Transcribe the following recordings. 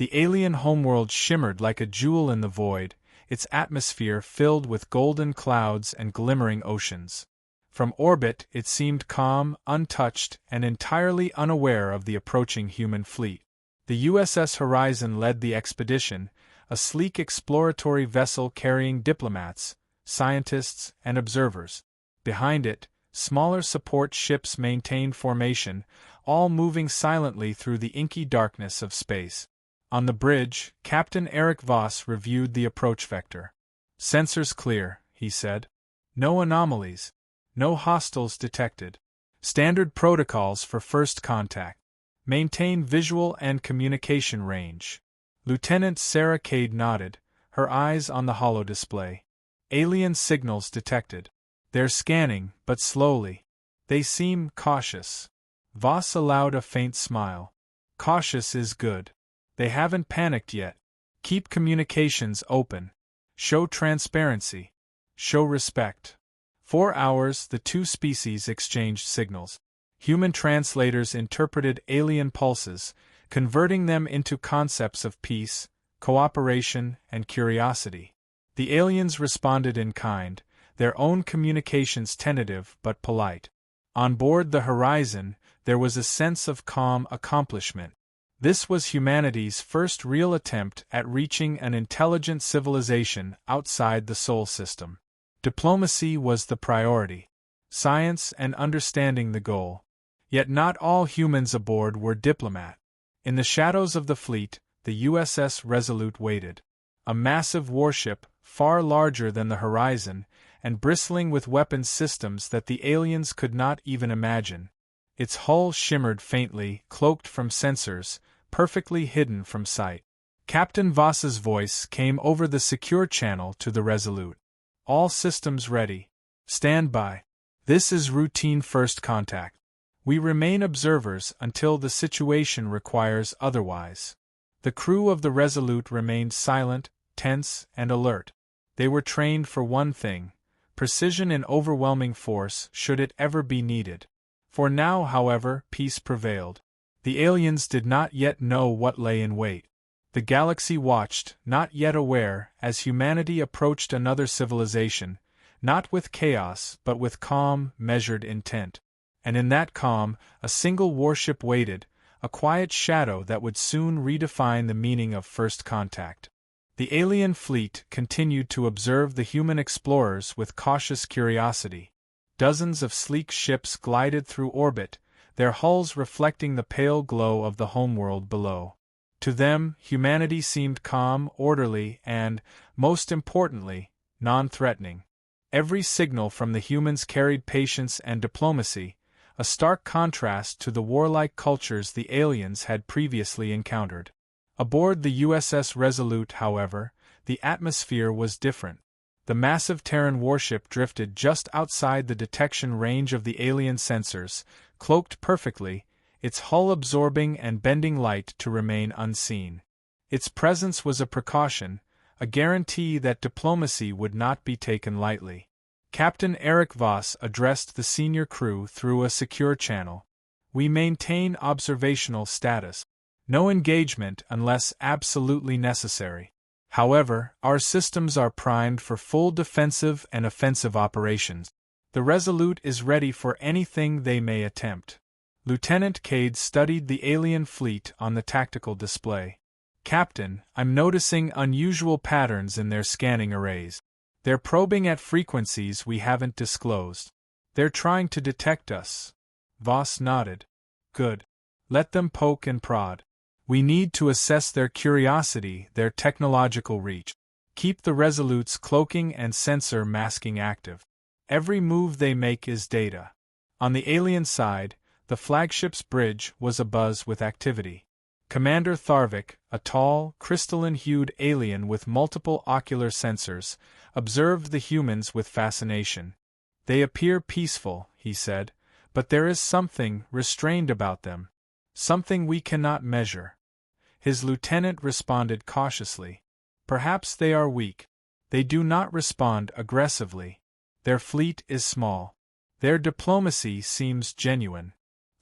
The alien homeworld shimmered like a jewel in the void, its atmosphere filled with golden clouds and glimmering oceans. From orbit it seemed calm, untouched, and entirely unaware of the approaching human fleet. The USS Horizon led the expedition, a sleek exploratory vessel carrying diplomats, scientists, and observers. Behind it, smaller support ships maintained formation, all moving silently through the inky darkness of space. On the bridge, Captain Eric Voss reviewed the approach vector. "Sensors clear," he said. "No anomalies. No hostiles detected. Standard protocols for first contact. Maintain visual and communication range." Lieutenant Sarah Cade nodded, her eyes on the holodisplay. "Alien signals detected. They're scanning, but slowly. They seem cautious." Voss allowed a faint smile. "Cautious is good. They haven't panicked yet. Keep communications open. Show transparency. Show respect." 4 hours the two species exchanged signals. Human translators interpreted alien pulses, converting them into concepts of peace, cooperation, and curiosity. The aliens responded in kind, their own communications tentative but polite. On board the Horizon, there was a sense of calm accomplishment. This was humanity's first real attempt at reaching an intelligent civilization outside the Sol system. Diplomacy was the priority, science and understanding the goal. Yet not all humans aboard were diplomat. In the shadows of the fleet, the USS Resolute waited. A massive warship, far larger than the Horizon, and bristling with weapons systems that the aliens could not even imagine. Its hull shimmered faintly, cloaked from sensors, perfectly hidden from sight. Captain Voss's voice came over the secure channel to the Resolute. "All systems ready. Stand by. This is routine first contact. We remain observers until the situation requires otherwise." The crew of the Resolute remained silent, tense, and alert. They were trained for one thing: precision in overwhelming force should it ever be needed. For now, however, peace prevailed. The aliens did not yet know what lay in wait. The galaxy watched, not yet aware, as humanity approached another civilization, not with chaos but with calm, measured intent. And in that calm, a single warship waited, a quiet shadow that would soon redefine the meaning of first contact. The alien fleet continued to observe the human explorers with cautious curiosity. Dozens of sleek ships glided through orbit, their hulls reflecting the pale glow of the homeworld below. To them, humanity seemed calm, orderly, and, most importantly, non-threatening. Every signal from the humans carried patience and diplomacy, a stark contrast to the warlike cultures the aliens had previously encountered. Aboard the USS Resolute, however, the atmosphere was different. The massive Terran warship drifted just outside the detection range of the alien sensors, cloaked perfectly, its hull absorbing and bending light to remain unseen. Its presence was a precaution, a guarantee that diplomacy would not be taken lightly. Captain Eric Voss addressed the senior crew through a secure channel. "We maintain observational status. No engagement unless absolutely necessary. However, our systems are primed for full defensive and offensive operations. The Resolute is ready for anything they may attempt." Lieutenant Cade studied the alien fleet on the tactical display. "Captain, I'm noticing unusual patterns in their scanning arrays. They're probing at frequencies we haven't disclosed. They're trying to detect us." Voss nodded. "Good. Let them poke and prod. We need to assess their curiosity, their technological reach. Keep the Resolute's cloaking and sensor masking active. Every move they make is data." On the alien side, the flagship's bridge was abuzz with activity. Commander Tharvik, a tall, crystalline-hued alien with multiple ocular sensors, observed the humans with fascination. "They appear peaceful," he said, "but there is something restrained about them. Something we cannot measure." His lieutenant responded cautiously. "Perhaps they are weak. They do not respond aggressively. Their fleet is small. Their diplomacy seems genuine."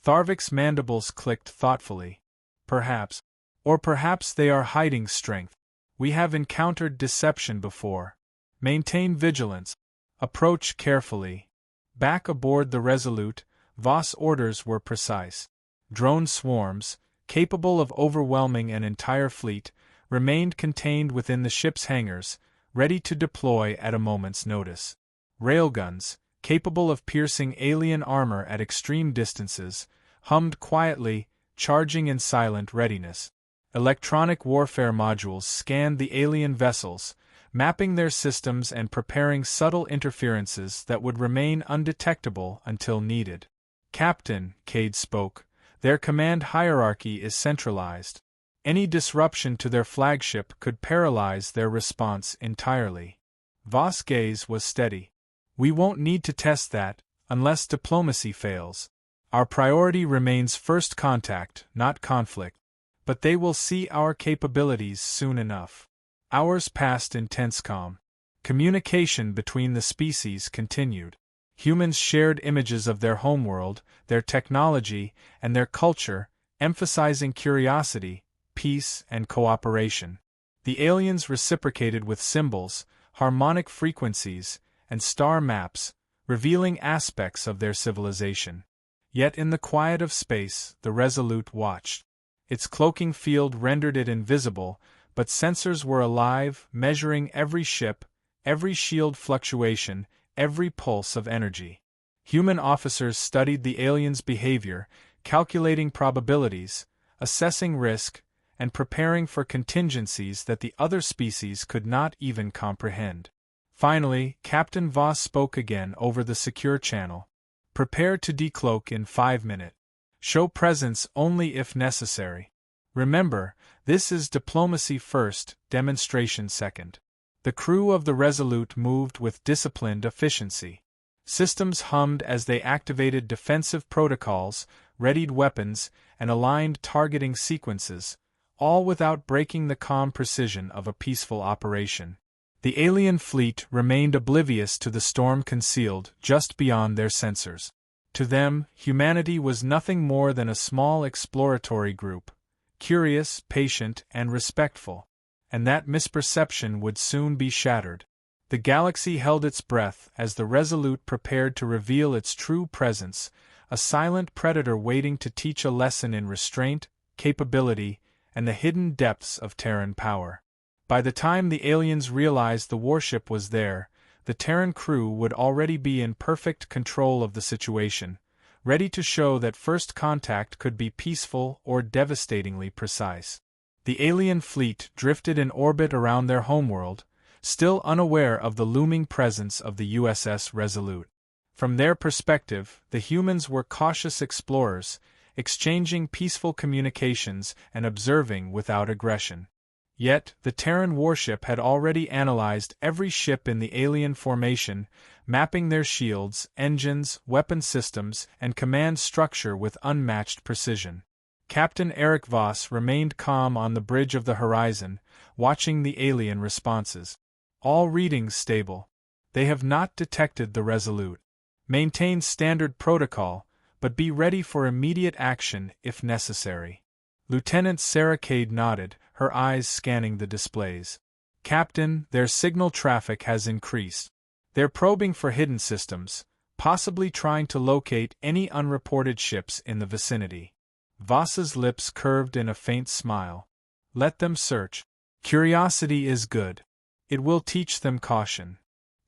Tharvik's mandibles clicked thoughtfully. "Perhaps. Or perhaps they are hiding strength. We have encountered deception before. Maintain vigilance. Approach carefully. Back aboard the Resolute, Voss' orders were precise. Drone swarms, capable of overwhelming an entire fleet, remained contained within the ship's hangars, ready to deploy at a moment's notice. Railguns, capable of piercing alien armor at extreme distances, hummed quietly, charging in silent readiness. Electronic warfare modules scanned the alien vessels, mapping their systems and preparing subtle interferences that would remain undetectable until needed. "Captain," Cade spoke, "their command hierarchy is centralized. Any disruption to their flagship could paralyze their response entirely." Voss' gaze was steady. "We won't need to test that, unless diplomacy fails. Our priority remains first contact, not conflict. But they will see our capabilities soon enough." Hours passed in tense calm. Communication between the species continued. Humans shared images of their homeworld, their technology, and their culture, emphasizing curiosity, peace, and cooperation. The aliens reciprocated with symbols, harmonic frequencies, and star maps, revealing aspects of their civilization. Yet in the quiet of space, the Resolute watched. Its cloaking field rendered it invisible, but sensors were alive, measuring every ship, every shield fluctuation, every pulse of energy. Human officers studied the aliens' behavior, calculating probabilities, assessing risk, and preparing for contingencies that the other species could not even comprehend. Finally, Captain Voss spoke again over the secure channel. "Prepare to decloak in 5 minutes. Show presence only if necessary. Remember, this is diplomacy first, demonstration second." The crew of the Resolute moved with disciplined efficiency. Systems hummed as they activated defensive protocols, readied weapons, and aligned targeting sequences, all without breaking the calm precision of a peaceful operation. The alien fleet remained oblivious to the storm concealed just beyond their sensors. To them, humanity was nothing more than a small exploratory group, curious, patient, and respectful, and that misperception would soon be shattered. The galaxy held its breath as the Resolute prepared to reveal its true presence, a silent predator waiting to teach a lesson in restraint, capability, and the hidden depths of Terran power. By the time the aliens realized the warship was there, the Terran crew would already be in perfect control of the situation, ready to show that first contact could be peaceful or devastatingly precise. The alien fleet drifted in orbit around their homeworld, still unaware of the looming presence of the USS Resolute. From their perspective, the humans were cautious explorers, exchanging peaceful communications and observing without aggression. Yet, the Terran Warship had already analyzed every ship in the alien formation, mapping their shields, engines, weapon systems, and command structure with unmatched precision. Captain Eric Voss remained calm on the bridge of the horizon, watching the alien responses. All readings stable. They have not detected the Resolute. Maintain standard protocol, but be ready for immediate action if necessary. Lieutenant Sarah Cade nodded, her eyes scanning the displays. "Captain, their signal traffic has increased. They're probing for hidden systems, possibly trying to locate any unreported ships in the vicinity." Voss's lips curved in a faint smile. "Let them search. Curiosity is good. It will teach them caution."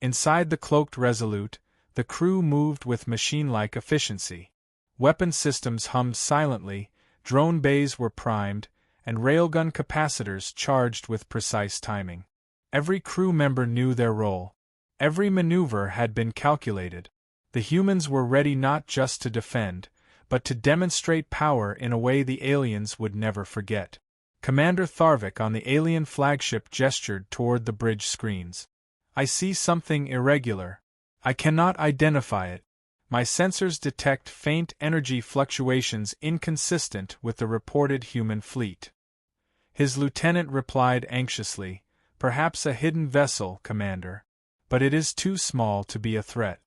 Inside the cloaked Resolute, the crew moved with machine-like efficiency. Weapon systems hummed silently, drone bays were primed, and railgun capacitors charged with precise timing. Every crew member knew their role. Every maneuver had been calculated. The humans were ready not just to defend, but to demonstrate power in a way the aliens would never forget. Commander Tharvik on the alien flagship gestured toward the bridge screens. "I see something irregular. I cannot identify it. My sensors detect faint energy fluctuations inconsistent with the reported human fleet." His lieutenant replied anxiously, "Perhaps a hidden vessel, Commander. But it is too small to be a threat.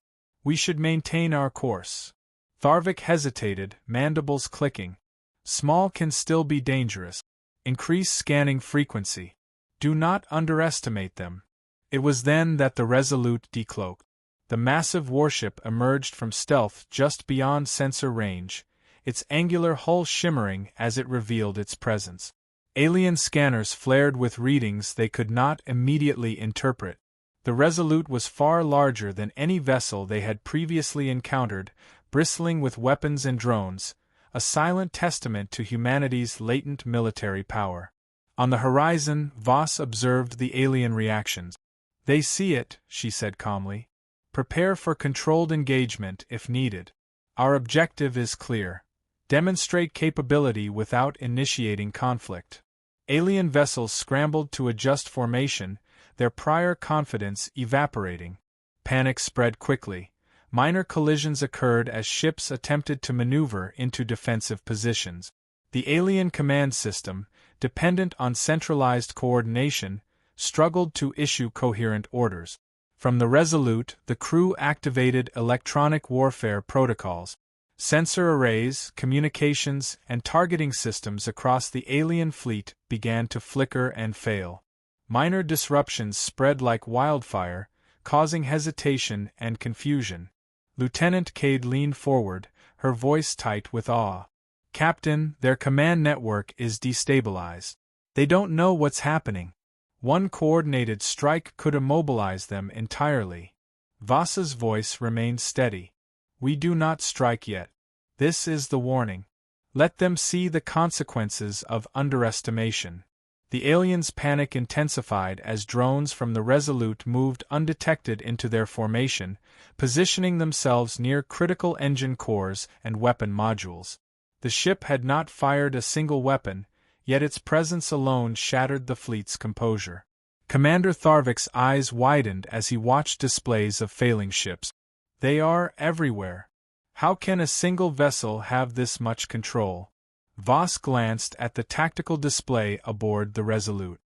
We should maintain our course." Tharvik hesitated, mandibles clicking. "Small can still be dangerous. Increase scanning frequency. Do not underestimate them. It was then that the Resolute decloaked. The massive warship emerged from stealth just beyond sensor range, its angular hull shimmering as it revealed its presence. Alien scanners flared with readings they could not immediately interpret. The Resolute was far larger than any vessel they had previously encountered, bristling with weapons and drones, a silent testament to humanity's latent military power. On the horizon, Voss observed the alien reactions. "They see it," she said calmly. "Prepare for controlled engagement if needed. Our objective is clear. Demonstrate capability without initiating conflict." Alien vessels scrambled to adjust formation, their prior confidence evaporating. Panic spread quickly. Minor collisions occurred as ships attempted to maneuver into defensive positions. The alien command system, dependent on centralized coordination, struggled to issue coherent orders. From the Resolute, the crew activated electronic warfare protocols. Sensor arrays, communications, and targeting systems across the alien fleet began to flicker and fail. Minor disruptions spread like wildfire, causing hesitation and confusion. Lieutenant Cade leaned forward, her voice tight with awe. "Captain, their command network is destabilized. They don't know what's happening. One coordinated strike could immobilize them entirely." Voss's voice remained steady. "We do not strike yet. This is the warning. Let them see the consequences of underestimation." The aliens' panic intensified as drones from the Resolute moved undetected into their formation, positioning themselves near critical engine cores and weapon modules. The ship had not fired a single weapon, yet its presence alone shattered the fleet's composure. Commander Tharvik's eyes widened as he watched displays of failing ships. "They are everywhere. How can a single vessel have this much control?" Voss glanced at the tactical display aboard the Resolute.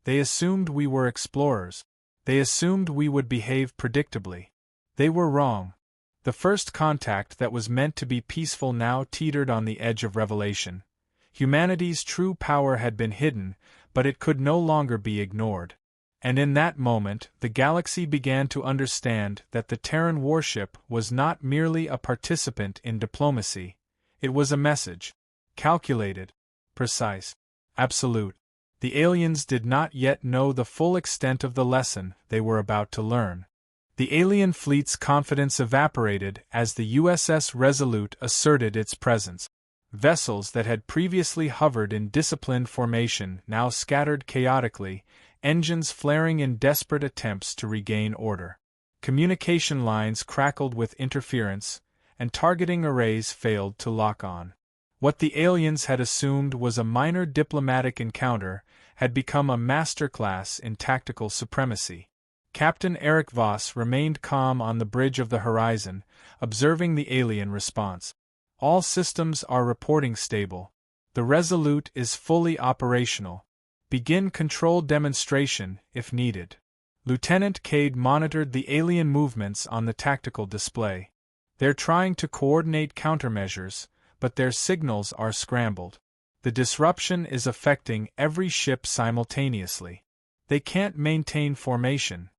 "They assumed we were explorers. They assumed we would behave predictably. They were wrong." The first contact that was meant to be peaceful now teetered on the edge of revelation. Humanity's true power had been hidden, but it could no longer be ignored. And in that moment, the galaxy began to understand that the Terran Warship was not merely a participant in diplomacy. It was a message. Calculated, precise, absolute. The aliens did not yet know the full extent of the lesson they were about to learn. The alien fleet's confidence evaporated as the USS Resolute asserted its presence. Vessels that had previously hovered in disciplined formation now scattered chaotically, engines flaring in desperate attempts to regain order. Communication lines crackled with interference, and targeting arrays failed to lock on. What the aliens had assumed was a minor diplomatic encounter had become a masterclass in tactical supremacy. Captain Eric Voss remained calm on the bridge of the horizon, observing the alien response. "All systems are reporting stable. The Resolute is fully operational. Begin controlled demonstration if needed." Lieutenant Cade monitored the alien movements on the tactical display. "They're trying to coordinate countermeasures, but their signals are scrambled. The disruption is affecting every ship simultaneously. They can't maintain formation."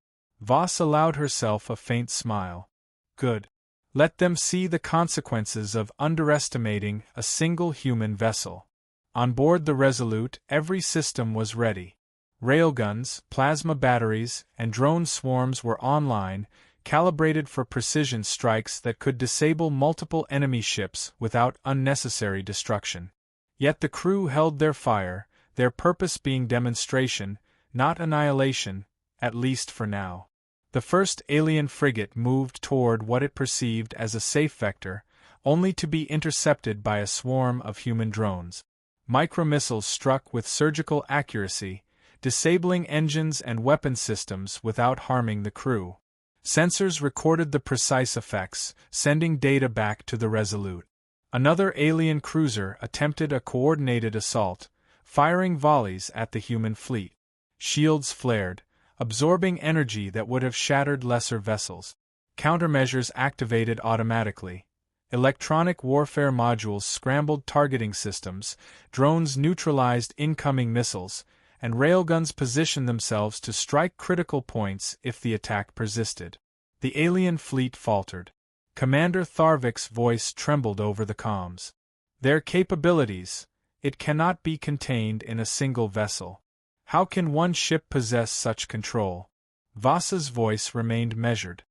Voss allowed herself a faint smile. "Good. Let them see the consequences of underestimating a single human vessel." On board the Resolute, every system was ready. Railguns, plasma batteries, and drone swarms were online, calibrated for precision strikes that could disable multiple enemy ships without unnecessary destruction. Yet the crew held their fire, their purpose being demonstration, not annihilation, at least for now. The first alien frigate moved toward what it perceived as a safe vector, only to be intercepted by a swarm of human drones. Micromissiles struck with surgical accuracy, disabling engines and weapon systems without harming the crew. Sensors recorded the precise effects, sending data back to the Resolute. Another alien cruiser attempted a coordinated assault, firing volleys at the human fleet. Shields flared, absorbing energy that would have shattered lesser vessels. Countermeasures activated automatically. Electronic warfare modules scrambled targeting systems, drones neutralized incoming missiles, and railguns positioned themselves to strike critical points if the attack persisted. The alien fleet faltered. Commander Tharvik's voice trembled over the comms. Their capabilities, it cannot be contained in a single vessel. How can one ship possess such control? Voss's voice remained measured.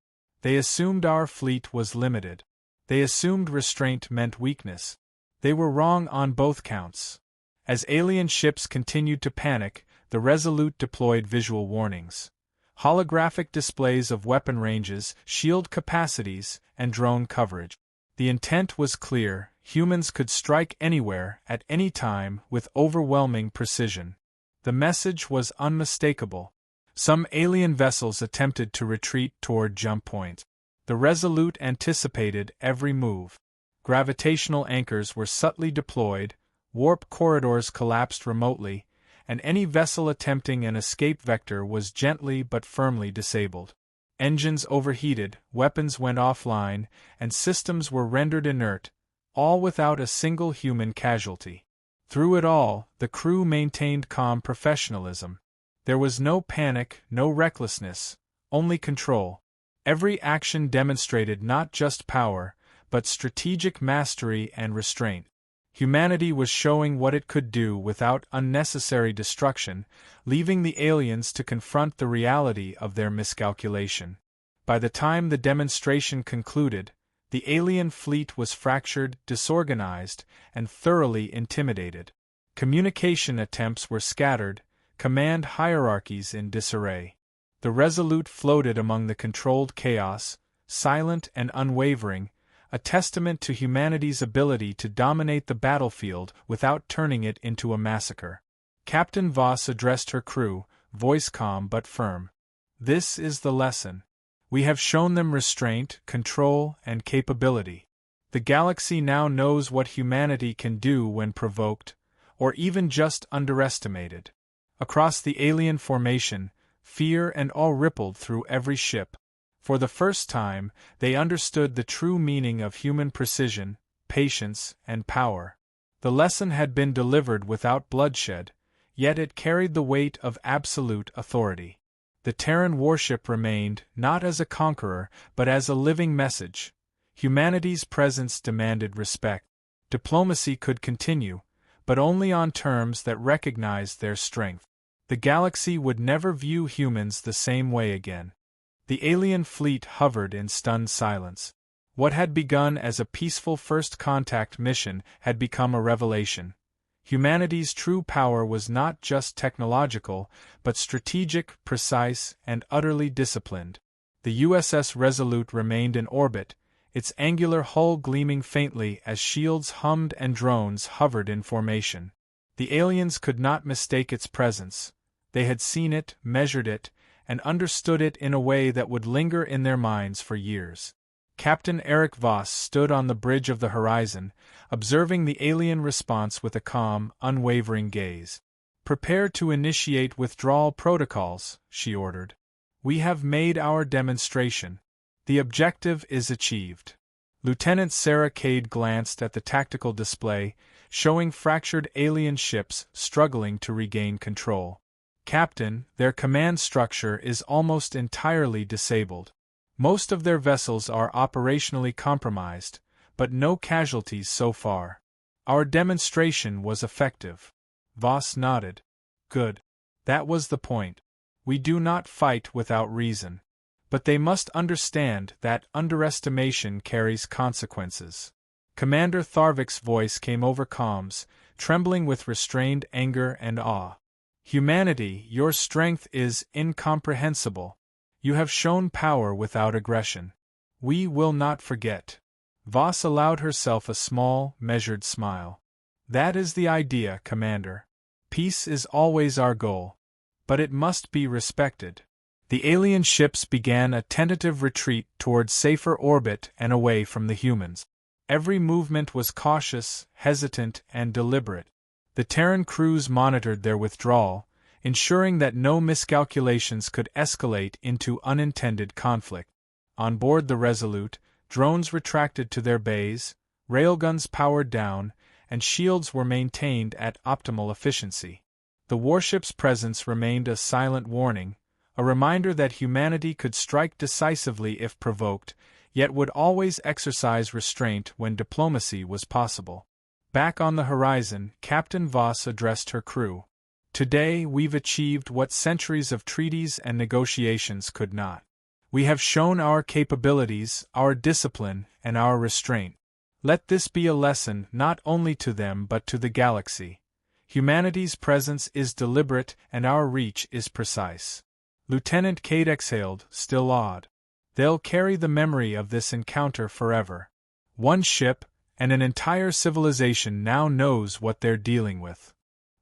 They assumed our fleet was limited. They assumed restraint meant weakness. They were wrong on both counts. As alien ships continued to panic, the Resolute deployed visual warnings. Holographic displays of weapon ranges, shield capacities, and drone coverage. The intent was clear: humans could strike anywhere, at any time, with overwhelming precision. The message was unmistakable. Some alien vessels attempted to retreat toward jump points. The Resolute anticipated every move. Gravitational anchors were subtly deployed, warp corridors collapsed remotely, and any vessel attempting an escape vector was gently but firmly disabled. Engines overheated, weapons went offline, and systems were rendered inert, all without a single human casualty. Through it all, the crew maintained calm professionalism. There was no panic, no recklessness, only control. Every action demonstrated not just power, but strategic mastery and restraint. Humanity was showing what it could do without unnecessary destruction, leaving the aliens to confront the reality of their miscalculation. By the time the demonstration concluded, the alien fleet was fractured, disorganized, and thoroughly intimidated. Communication attempts were scattered, command hierarchies in disarray. The Resolute floated among the controlled chaos, silent and unwavering, a testament to humanity's ability to dominate the battlefield without turning it into a massacre. Captain Voss addressed her crew, voice calm but firm. This is the lesson. We have shown them restraint, control, and capability. The galaxy now knows what humanity can do when provoked, or even just underestimated. Across the alien formation, fear and awe rippled through every ship. For the first time, they understood the true meaning of human precision, patience, and power. The lesson had been delivered without bloodshed, yet it carried the weight of absolute authority. The Terran Warship remained, not as a conqueror, but as a living message. Humanity's presence demanded respect. Diplomacy could continue, but only on terms that recognized their strength. The galaxy would never view humans the same way again. The alien fleet hovered in stunned silence. What had begun as a peaceful first contact mission had become a revelation. Humanity's true power was not just technological, but strategic, precise, and utterly disciplined. The USS Resolute remained in orbit, its angular hull gleaming faintly as shields hummed and drones hovered in formation. The aliens could not mistake its presence. They had seen it, measured it, and understood it in a way that would linger in their minds for years. Captain Eric Voss stood on the bridge of the horizon, observing the alien response with a calm, unwavering gaze. "Prepare to initiate withdrawal protocols," she ordered. "We have made our demonstration. The objective is achieved." Lieutenant Sarah Cade glanced at the tactical display, showing fractured alien ships struggling to regain control. "Captain, their command structure is almost entirely disabled. Most of their vessels are operationally compromised, but no casualties so far. Our demonstration was effective." Voss nodded. "Good. That was the point. We do not fight without reason. But they must understand that underestimation carries consequences." Commander Tharvik's voice came over comms, trembling with restrained anger and awe. "Humanity, your strength is incomprehensible. You have shown power without aggression. We will not forget." Voss allowed herself a small, measured smile. "That is the idea, Commander. Peace is always our goal. But it must be respected." The alien ships began a tentative retreat toward safer orbit and away from the humans. Every movement was cautious, hesitant, and deliberate. The Terran crews monitored their withdrawal, ensuring that no miscalculations could escalate into unintended conflict. On board the Resolute, drones retracted to their bays, railguns powered down, and shields were maintained at optimal efficiency. The warship's presence remained a silent warning, a reminder that humanity could strike decisively if provoked, yet would always exercise restraint when diplomacy was possible. Back on the horizon, Captain Voss addressed her crew. Today we've achieved what centuries of treaties and negotiations could not. We have shown our capabilities, our discipline, and our restraint. Let this be a lesson not only to them but to the galaxy. Humanity's presence is deliberate and our reach is precise. Lieutenant Cade exhaled, still awed. They'll carry the memory of this encounter forever. One ship, and an entire civilization now knows what they're dealing with.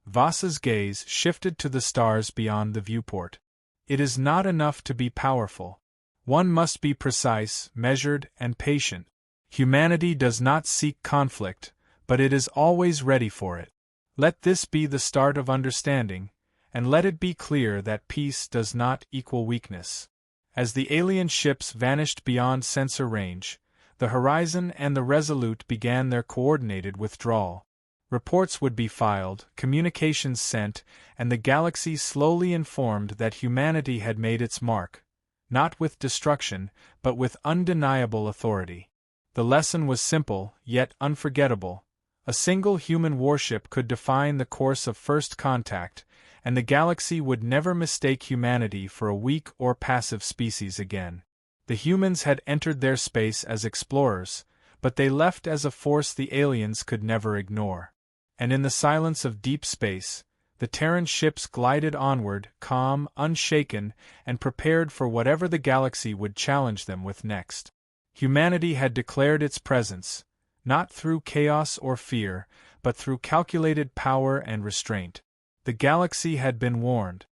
Voss's gaze shifted to the stars beyond the viewport. It is not enough to be powerful. One must be precise, measured, and patient. Humanity does not seek conflict, but it is always ready for it. Let this be the start of understanding, and let it be clear that peace does not equal weakness. As the alien ships vanished beyond sensor range, the Horizon and the Resolute began their coordinated withdrawal. Reports would be filed, communications sent, and the galaxy slowly informed that humanity had made its mark, not with destruction, but with undeniable authority. The lesson was simple, yet unforgettable. A single human warship could define the course of first contact, and the galaxy would never mistake humanity for a weak or passive species again. The humans had entered their space as explorers, but they left as a force the aliens could never ignore. And in the silence of deep space, the Terran ships glided onward, calm, unshaken, and prepared for whatever the galaxy would challenge them with next. Humanity had declared its presence, not through chaos or fear, but through calculated power and restraint. The galaxy had been warned.